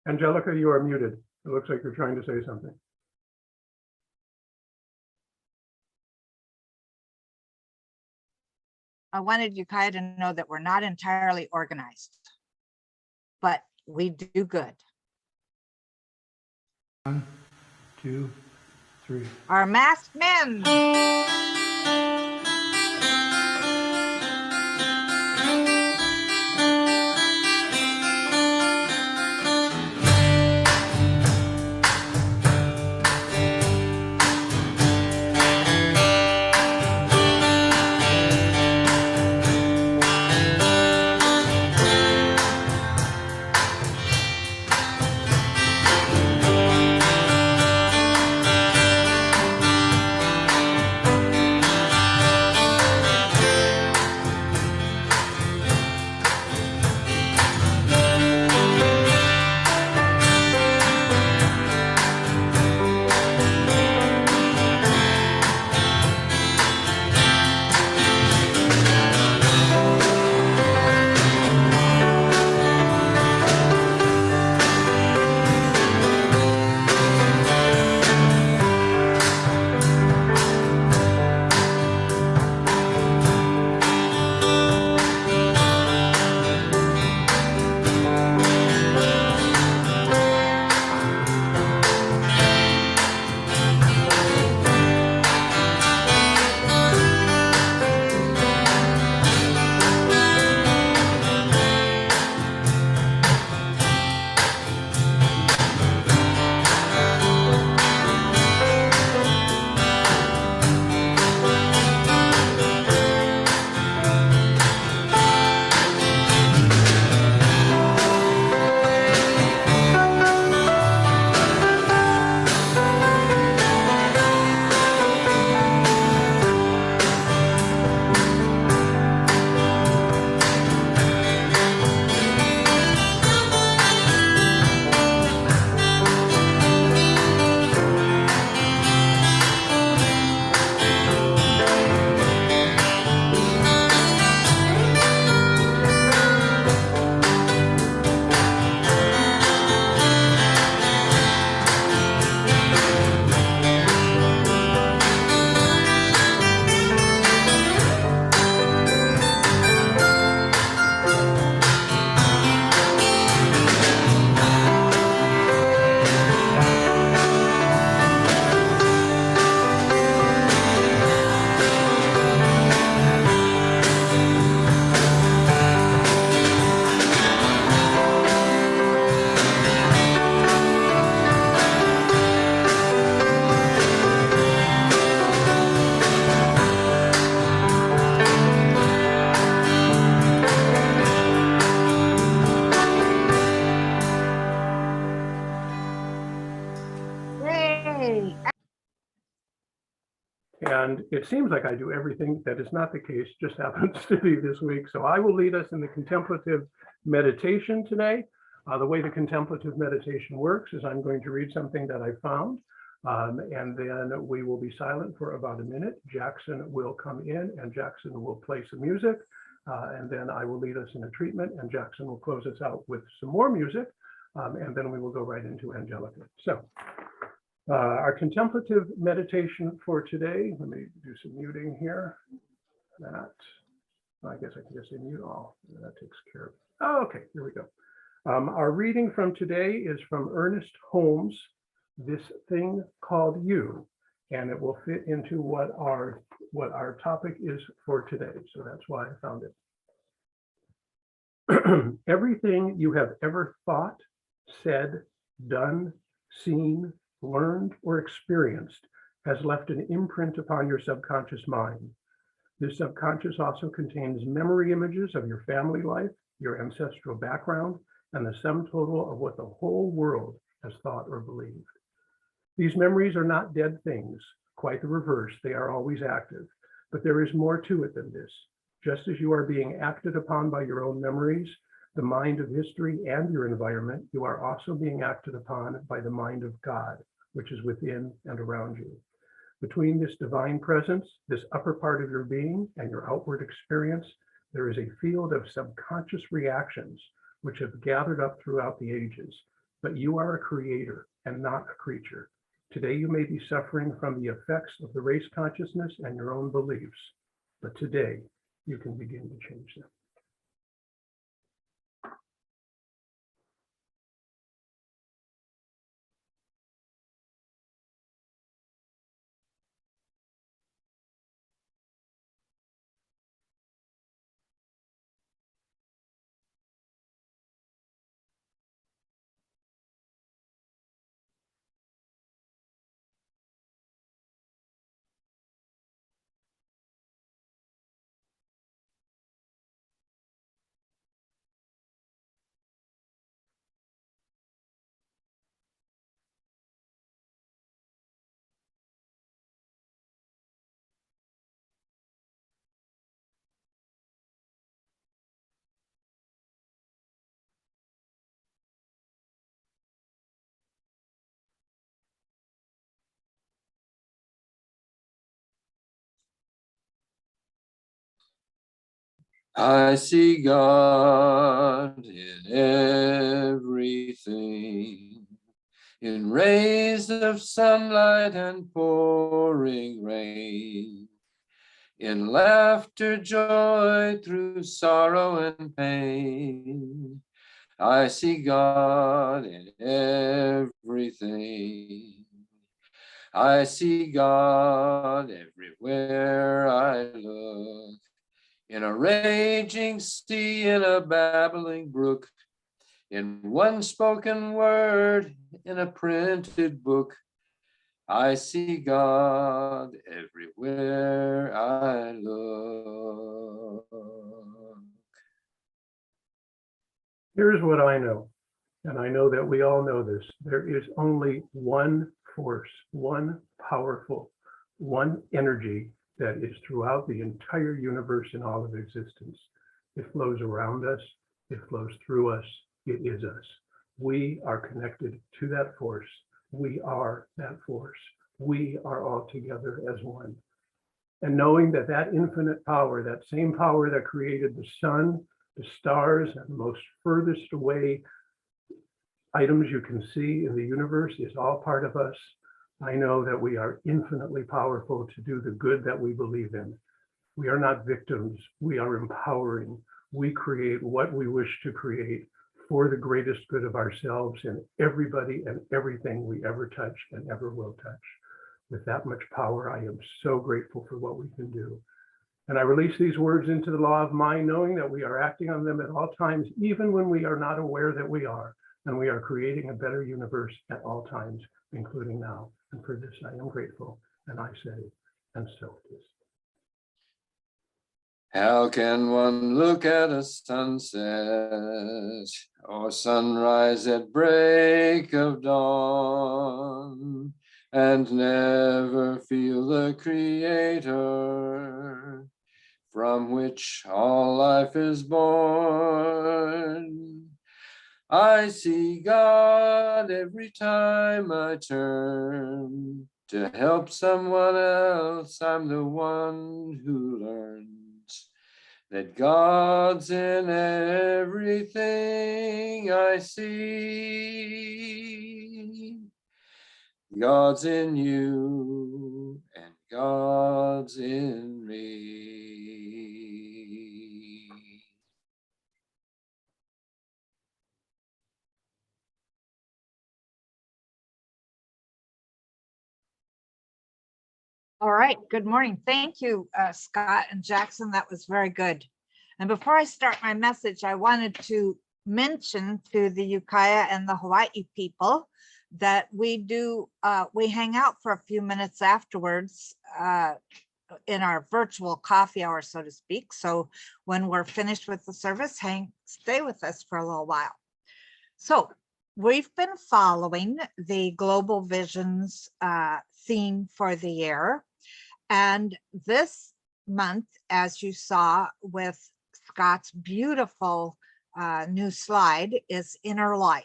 Angelica, you are muted. It looks like you're trying to say something. I wanted Ukiah to know that we're not entirely organized, but we do good. 1, 2, 3. Our masked men. And it seems like I do everything. That is not the case, just happens to be this week. So I will lead us in the contemplative meditation today. The way the contemplative meditation works is I'm going to read something that I found, and then we will be silent for about a minute. Jackson will come in and Jackson will play some music, and then I will lead us in a treatment and Jackson will close us out with some more music, and then we will go right into Angelica. So our contemplative meditation for today, let me do some muting here. I guess I can just say mute all, that takes care of it. Oh, okay, here we go. Our reading from today is from Ernest Holmes' This Thing Called You, and it will fit into what our topic is for today. So that's why I found it. Everything you have ever thought, said, done, seen, learned, or experienced has left an imprint upon your subconscious mind. This subconscious also contains memory images of your family life, your ancestral background, and the sum total of what the whole world has thought or believed. These memories are not dead things, quite the reverse, they are always active, but there is more to it than this. Just as you are being acted upon by your own memories, the mind of history, and your environment, you are also being acted upon by the mind of God, which is within and around you. Between this divine presence, this upper part of your being, and your outward experience, there is a field of subconscious reactions which have gathered up throughout the ages. but you are a creator and not a creature. Today you may be suffering from the effects of the race consciousness and your own beliefs, but today you can begin to change them. I see God in everything, in rays of sunlight and pouring rain, in laughter, joy through sorrow and pain. I see God in everything. I see God everywhere I look. In a raging sea, in a babbling brook, in one spoken word, in a printed book, I see God everywhere I look. Here's what I know, and I know that we all know this. There is only one force, one powerful, one energy that is throughout the entire universe and all of existence. It flows around us, it flows through us, it is us. We are connected to that force. We are that force. We are all together as one. And knowing that that infinite power, that same power that created the sun, the stars, and the most furthest away items you can see in the universe is all part of us. I know that we are infinitely powerful to do the good that we believe in. We are not victims. We are empowering. We create what we wish to create for the greatest good of ourselves and everybody and everything we ever touch and ever will touch. With that much power, I am so grateful for what we can do. And I release these words into the law of mind, knowing that we are acting on them at all times, even when we are not aware that we are. And we are creating a better universe at all times, including now. And for this, I am grateful. And I say, and so it is. How can one look at a sunset or sunrise at break of dawn and never feel the Creator from which all life is born? I see God every time I turn to help someone else. I'm the one who learns that God's in everything I see. God's in you and God's in me. All right, good morning. Thank you, Scott and Jackson. That was very good. And before I start my message, I wanted to mention to the Ukiah and the Hawaii people that we hang out for a few minutes afterwards in our virtual coffee hour, so to speak. So when we're finished with the service, stay with us for a little while. So we've been following the Global Visions theme for the year. And this month, as you saw with Scott's beautiful new slide, is inner life.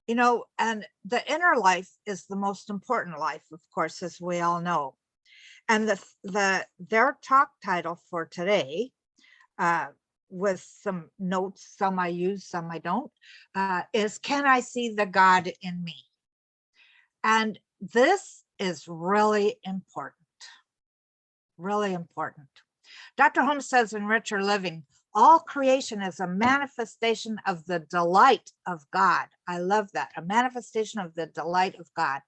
You know, and the inner life is the most important life, of course, as we all know. And their talk title for today with some notes, some I use, some I don't, is can I see the God in me? And this is really important, really important. Dr. Holmes says in Richer Living, all creation is a manifestation of the delight of God. I love that. A manifestation of the delight of God.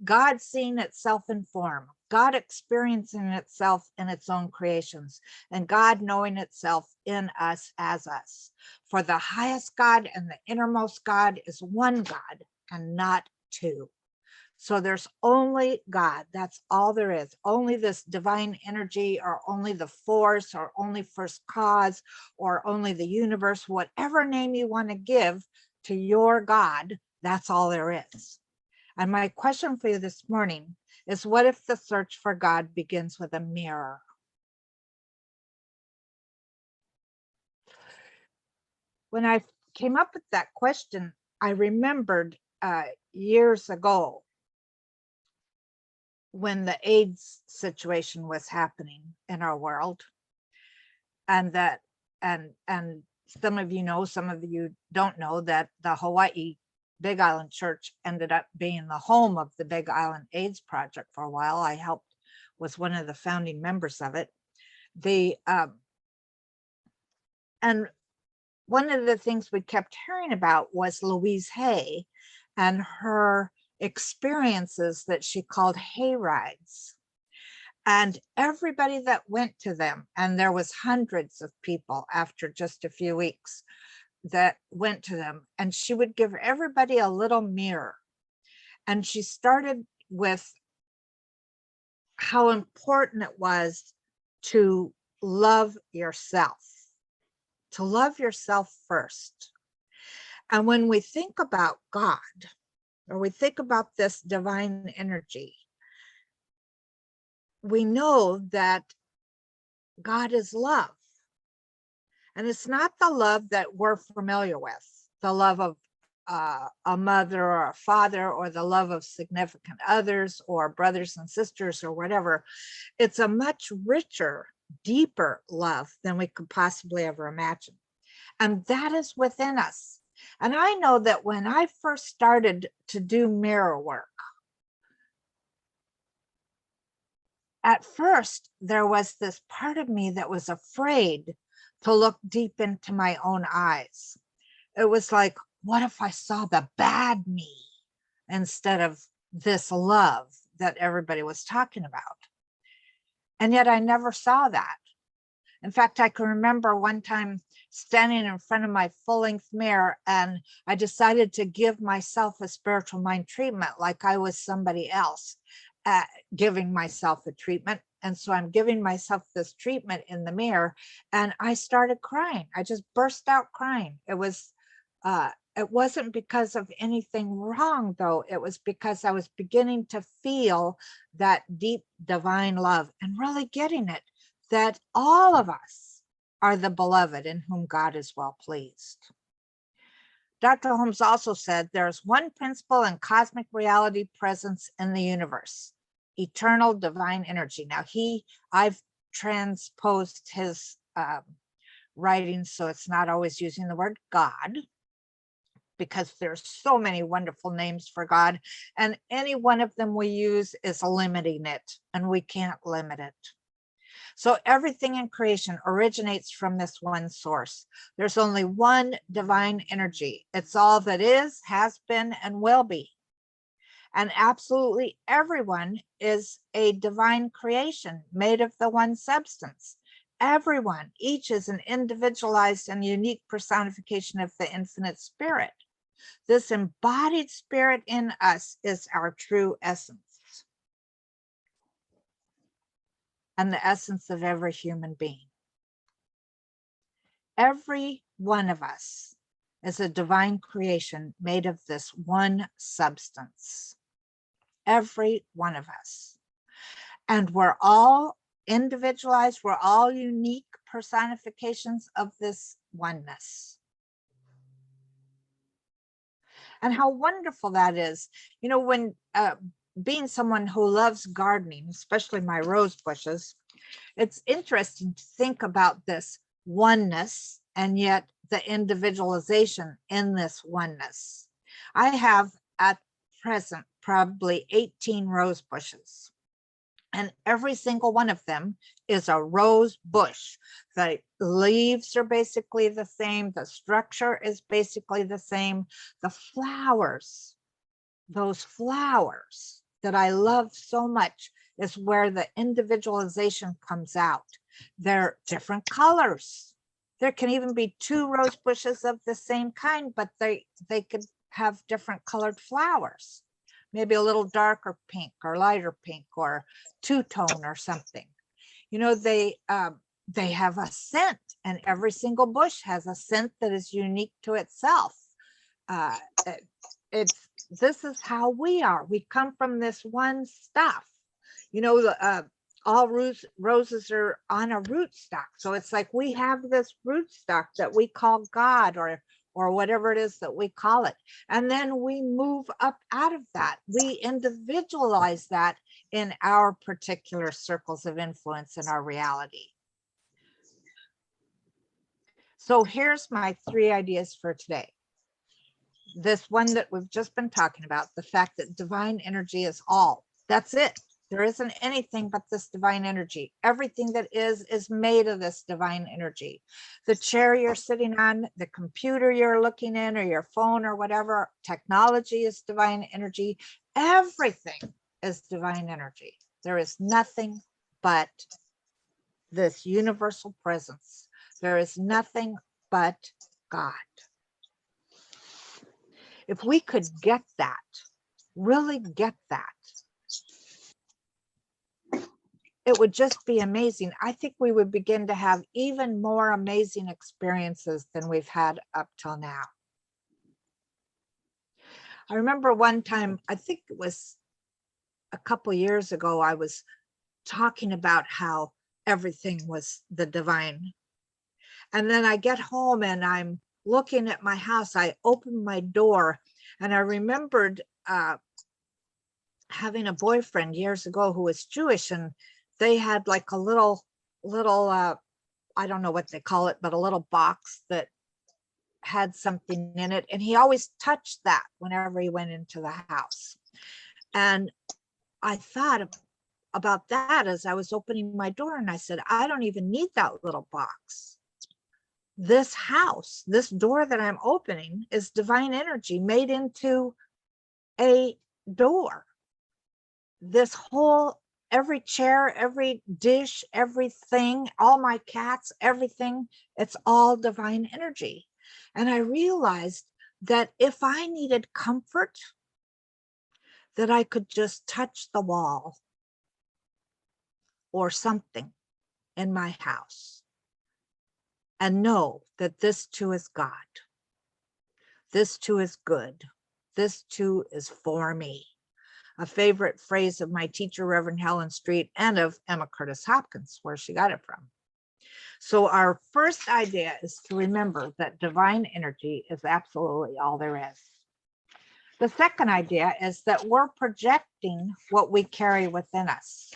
God seeing itself in form, God experiencing itself in its own creations, and God knowing itself in us as us. For the highest God and the innermost God is one God and not two. So there's only God. That's all there is. Only this divine energy, or only the force, or only first cause, or only the universe, whatever name you want to give to your God, that's all there is. And my question for you this morning is, what if the search for God begins with a mirror? When I came up with that question, I remembered years ago, when the AIDS situation was happening in our world, and some of you know, some of you don't know, that the Hawaii Big Island Church ended up being the home of the Big Island AIDS Project for a while. I was one of the founding members of it. And one of the things we kept hearing about was Louise Hay and her experiences that she called hay rides. And everybody that went to them, and there was hundreds of people after just a few weeks that went to them, and she would give everybody a little mirror. And she started with how important it was to love yourself first. And when we think about God, or we think about this divine energy, we know that God is love. And it's not the love that we're familiar with, the love of a mother or a father, or the love of significant others or brothers and sisters or whatever. It's a much richer, deeper love than we could possibly ever imagine. And that is within us. And I know that when I first started to do mirror work, at first there was this part of me that was afraid to look deep into my own eyes. It was like, what if I saw the bad me instead of this love that everybody was talking about? And yet I never saw that. In fact, I can remember one time standing in front of my full-length mirror, and I decided to give myself a spiritual mind treatment like I was somebody else giving myself a treatment. And so I'm giving myself this treatment in the mirror, and I started crying. I just burst out crying. It wasn't because of anything wrong, though. It was because I was beginning to feel that deep divine love and really getting it, that all of us are the beloved in whom God is well pleased. Dr. Holmes also said there's one principle in cosmic reality presence in the universe, eternal divine energy. Now I've transposed his writings, so it's not always using the word God, because there's so many wonderful names for God, and any one of them we use is limiting it, and we can't limit it. So everything in creation originates from this one source. There's only one divine energy. It's all that is, has been, and will be. And absolutely everyone is a divine creation made of the one substance. Everyone, each is an individualized and unique personification of the infinite spirit. This embodied spirit in us is our true essence, and the essence of every human being. Every one of us is a divine creation made of this one substance. Every one of us. And we're all individualized, we're all unique personifications of this oneness. And how wonderful that is. You know, when being someone who loves gardening, especially my rose bushes, it's interesting to think about this oneness and yet the individualization in this oneness. I have at present probably 18 rose bushes, and every single one of them is a rose bush. The leaves are basically the same. The structure is basically the same. The flowers, those flowers that I love so much, is where the individualization comes out. They're different colors. There can even be two rose bushes of the same kind, but they could have different colored flowers. Maybe a little darker pink or lighter pink or two-tone or something. You know, they have a scent, and every single bush has a scent that is unique to itself. This is how we are. We come from this one stuff. You know, all roses are on a rootstock. So it's like we have this rootstock that we call God, or whatever it is that we call it. And then we move up out of that. We individualize that in our particular circles of influence in our reality. So here's my 3 ideas for today. This one that we've just been talking about, the fact that divine energy is all. That's it. There isn't anything but this divine energy. Everything that is made of this divine energy. The chair you're sitting on, the computer you're looking in, or your phone or whatever, technology is divine energy. Everything is divine energy. There is nothing but this universal presence. There is nothing but God. If we could get that, really get that, it would just be amazing. I think we would begin to have even more amazing experiences than we've had up till now. I remember one time, I think it was a couple years ago, I was talking about how everything was the divine. And then I get home and I'm looking at my house. I opened my door and I remembered having a boyfriend years ago who was Jewish, and they had like a little I don't know what they call it, but a little box that had something in it. And he always touched that whenever he went into the house. And I thought about that as I was opening my door, and I said, I don't even need that little box. This house, this door that I'm opening, is divine energy made into a door. This whole, every chair, every dish, everything, all my cats, everything, it's all divine energy. And I realized that if I needed comfort, that I could just touch the wall or something in my house and know that this too is God. This too is good. This too is for me. A favorite phrase of my teacher, Reverend Helen Street, and of Emma Curtis Hopkins, where she got it from. So our first idea is to remember that divine energy is absolutely all there is. The second idea is that we're projecting what we carry within us.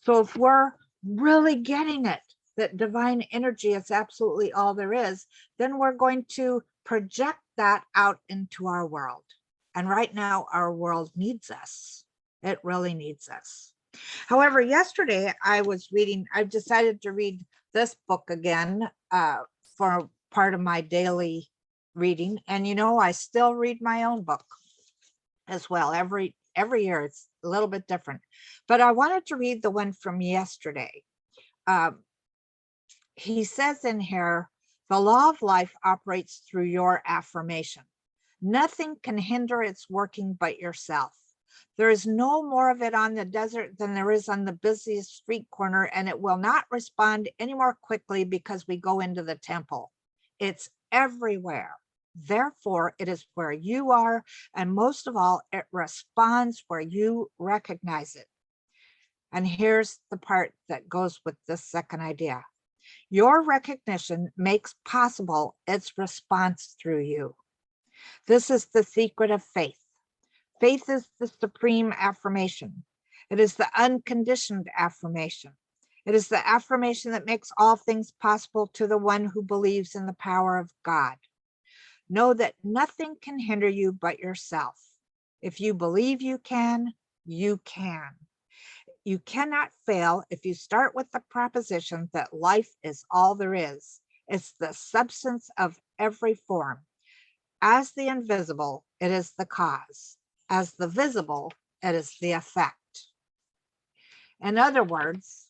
So if we're really getting it, that divine energy is absolutely all there is, then we're going to project that out into our world. And right now, our world needs us. It really needs us. However, yesterday I decided to read this book again for part of my daily reading. And you know, I still read my own book as well. Every year it's a little bit different. But I wanted to read the one from yesterday. He says in here, the law of life operates through your affirmation. Nothing can hinder its working but yourself. There is no more of it on the desert than there is on the busiest street corner, and it will not respond any more quickly because we go into the temple. It's everywhere. Therefore, it is where you are, and most of all, it responds where you recognize it. And here's the part that goes with this second idea. Your recognition makes possible its response through you. This is the secret of faith. Faith is the supreme affirmation. It is the unconditioned affirmation. It is the affirmation that makes all things possible to the one who believes in the power of God. Know that nothing can hinder you but yourself. If you believe you can, you can. You cannot fail if you start with the proposition that life is all there is. It's the substance of every form. As the invisible, it is the cause. As the visible, it is the effect. In other words,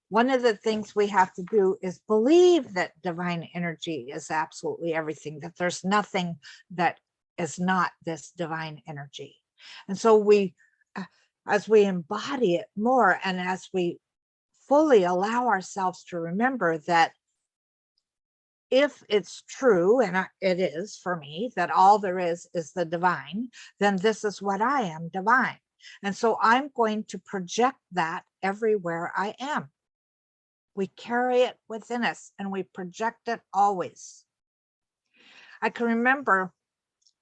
one of the things we have to do is believe that divine energy is absolutely everything, that there's nothing that is not this divine energy. And so as we embody it more, and as we fully allow ourselves to remember that if it's true, and it is for me, that all there is the divine, then this is what I am, divine. And so I'm going to project that everywhere I am. We carry it within us and we project it always. I can remember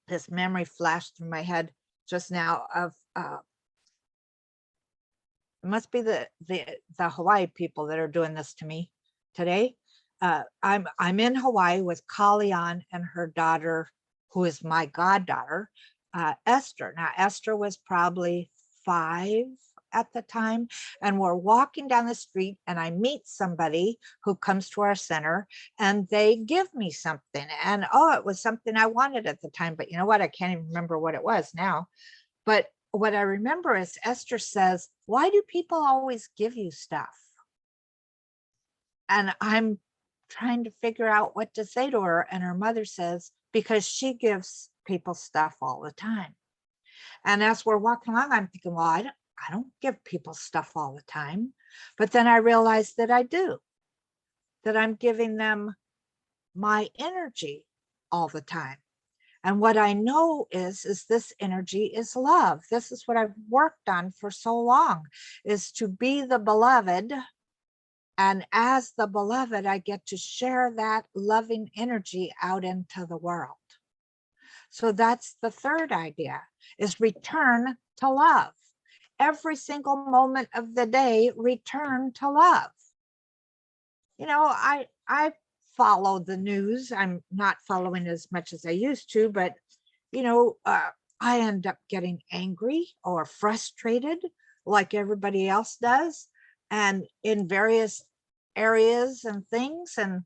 this memory flashed through my head just now of it must be the Hawaii people that are doing this to me today. I'm in Hawaii with Kalian and her daughter, who is my goddaughter, Esther. Now, Esther was probably 5 at the time, and we're walking down the street and I meet somebody who comes to our center and they give me something, and it was something I wanted at the time, but you know what? I can't even remember what it was now. But what I remember is Esther says, "Why do people always give you stuff?" And I'm trying to figure out what to say to her. And her mother says, "Because she gives people stuff all the time." And as we're walking along, I'm thinking, well, I don't give people stuff all the time. But then I realized that I do, that I'm giving them my energy all the time. And what I know is this energy is love. This is what I've worked on for so long, is to be the beloved. And as the beloved, I get to share that loving energy out into the world. So that's the third idea, is return to love. Every single moment of the day, return to love. You know, I follow the news. I'm not following as much as I used to, but you know, I end up getting angry or frustrated like everybody else does, and in various areas and things. And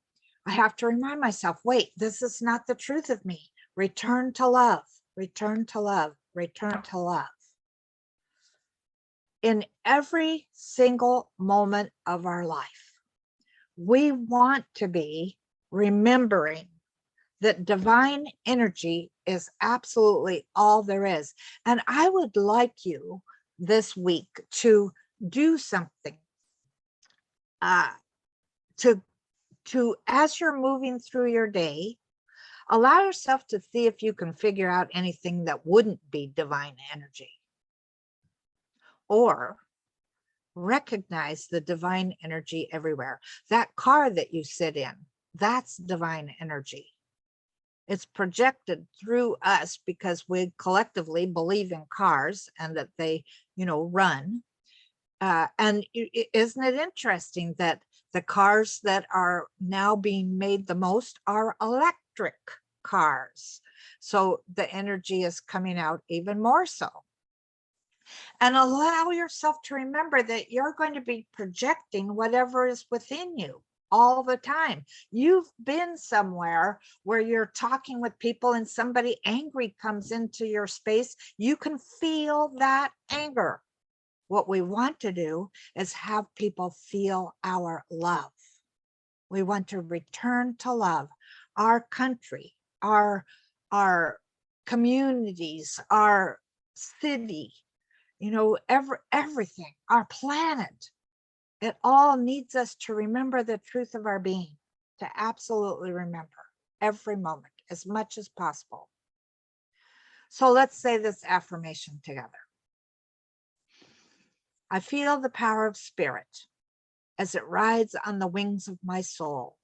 I have to remind myself, wait, this is not the truth of me. Return to love, return to love, return to love. In every single moment of our life, we want to be remembering that divine energy is absolutely all there is. And I would like you this week to do something to as you're moving through your day, allow yourself to see if you can figure out anything that wouldn't be divine energy, or recognize the divine energy everywhere. That car that you sit in, that's divine energy. It's projected through us because we collectively believe in cars and that they, run. And isn't it interesting that the cars that are now being made the most are electric cars? So the energy is coming out even more so. And allow yourself to remember that you're going to be projecting whatever is within you all the time. You've been somewhere where you're talking with people and somebody angry comes into your space. You can feel that anger. What we want to do is have people feel our love. We want to return to love our country, our communities, our city, everything, our planet. It all needs us to remember the truth of our being, to absolutely remember every moment as much as possible. So let's say this affirmation together. I feel the power of spirit as it rides on the wings of my soul.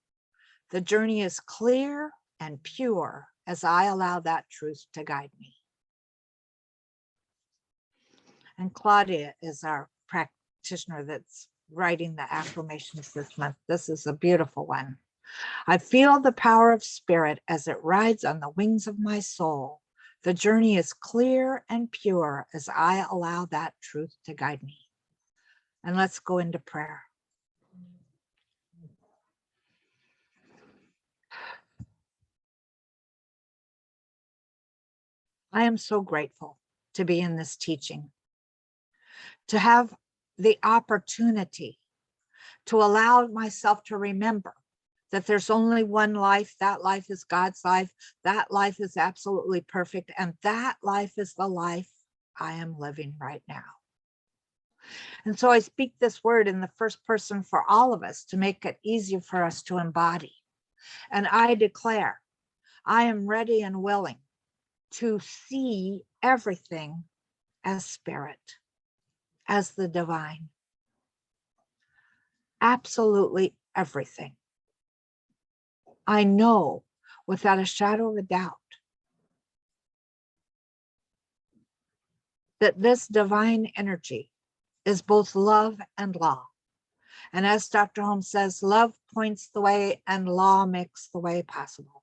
The journey is clear and pure as I allow that truth to guide me. And Claudia is our practitioner that's writing the affirmations this month. This is a beautiful one. I feel the power of spirit as it rides on the wings of my soul. The journey is clear and pure as I allow that truth to guide me. And let's go into prayer. I am so grateful to be in this teaching, to have the opportunity to allow myself to remember that there's only one life. That life is God's life. That life is absolutely perfect. And that life is the life I am living right now. And so I speak this word in the first person for all of us to make it easier for us to embody. And I declare, I am ready and willing to see everything as spirit, as the divine. Absolutely everything. I know without a shadow of a doubt that this divine energy is both love and law. And as Dr. Holmes says, love points the way and law makes the way possible.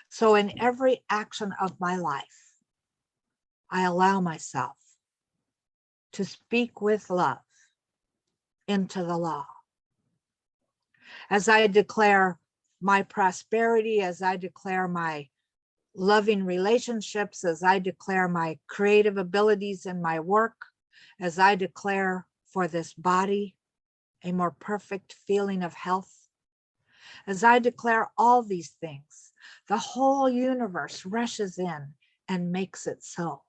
So in every action of my life, I allow myself to speak with love into the law. As I declare my prosperity, as I declare my loving relationships, as I declare my creative abilities in my work, as I declare for this body a more perfect feeling of health, as I declare all these things, the whole universe rushes in and makes it so.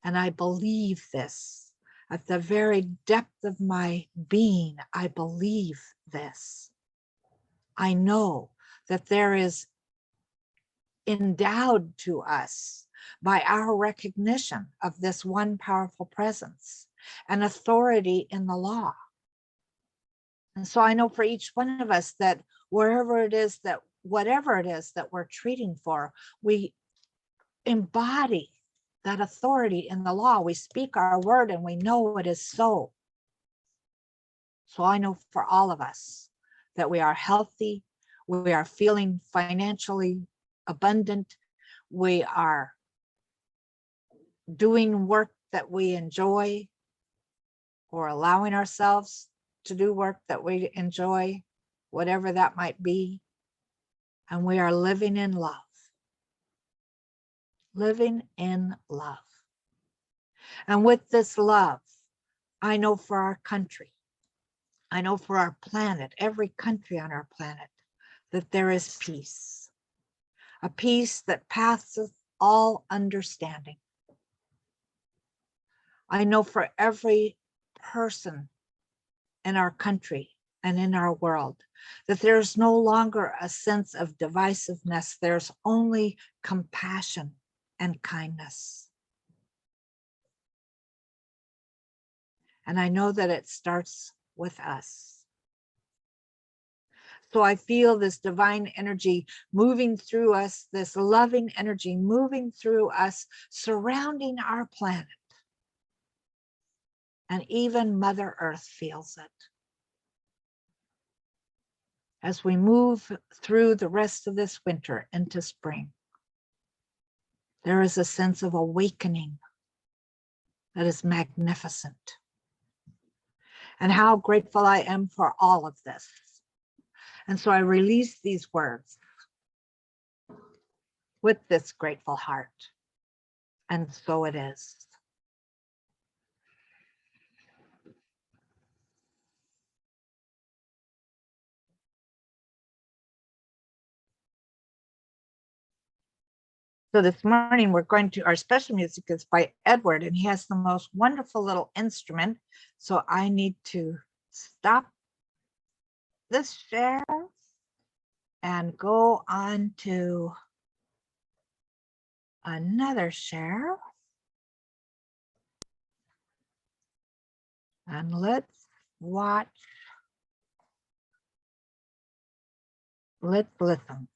And I believe this at the very depth of my being. I believe this. I know that there is endowed to us by our recognition of this one powerful presence and authority in the law. And so I know for each one of us that wherever it is that, whatever it is that we're treating for, we embody that authority in the law. We speak our word and we know it is so. So I know for all of us that we are healthy, we are feeling financially abundant, we are doing work that we enjoy, or allowing ourselves to do work that we enjoy, whatever that might be. And we are living in love. Living in love. And with this love, I know for our country, I know for our planet, every country on our planet, that there is peace. A peace that passeth all understanding. I know for every person in our country and in our world that there's no longer a sense of divisiveness. There's only compassion and kindness. And I know that it starts with us. So I feel this divine energy moving through us, this loving energy moving through us, surrounding our planet. And even Mother Earth feels it. As we move through the rest of this winter into spring, there is a sense of awakening that is magnificent. And how grateful I am for all of this. And so I release these words with this grateful heart. And so it is. So this morning we're going to, our special music is by Edward, and he has the most wonderful little instrument. So I need to stop this share and go on to another share. And let's watch, let's listen.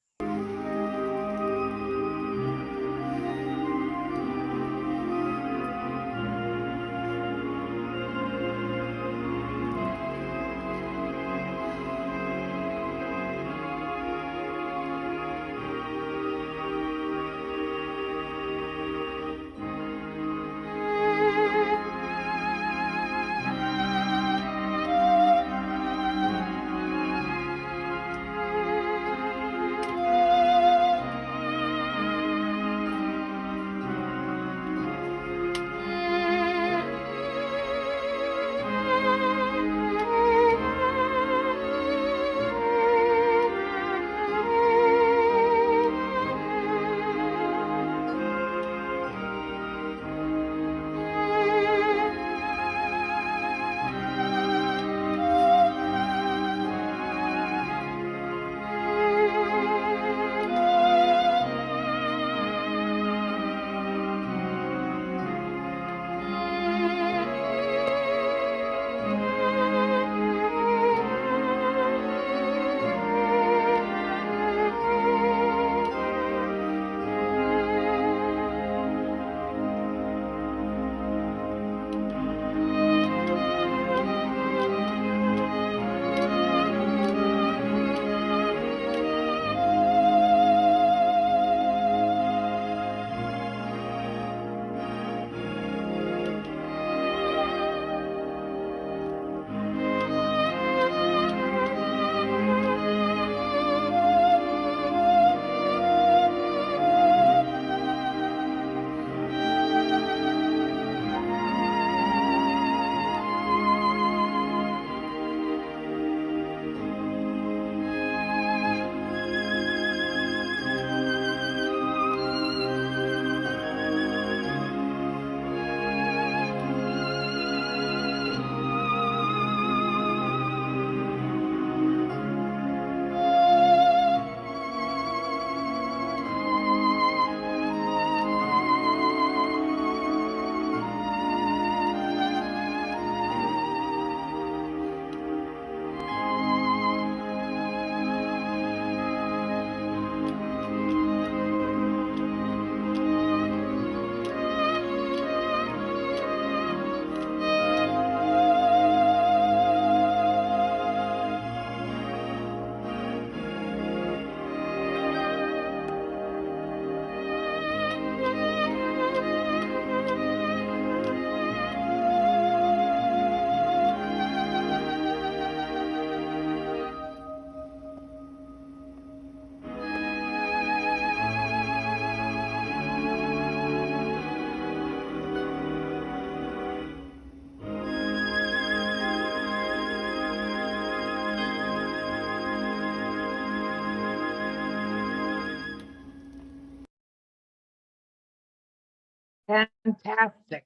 Fantastic.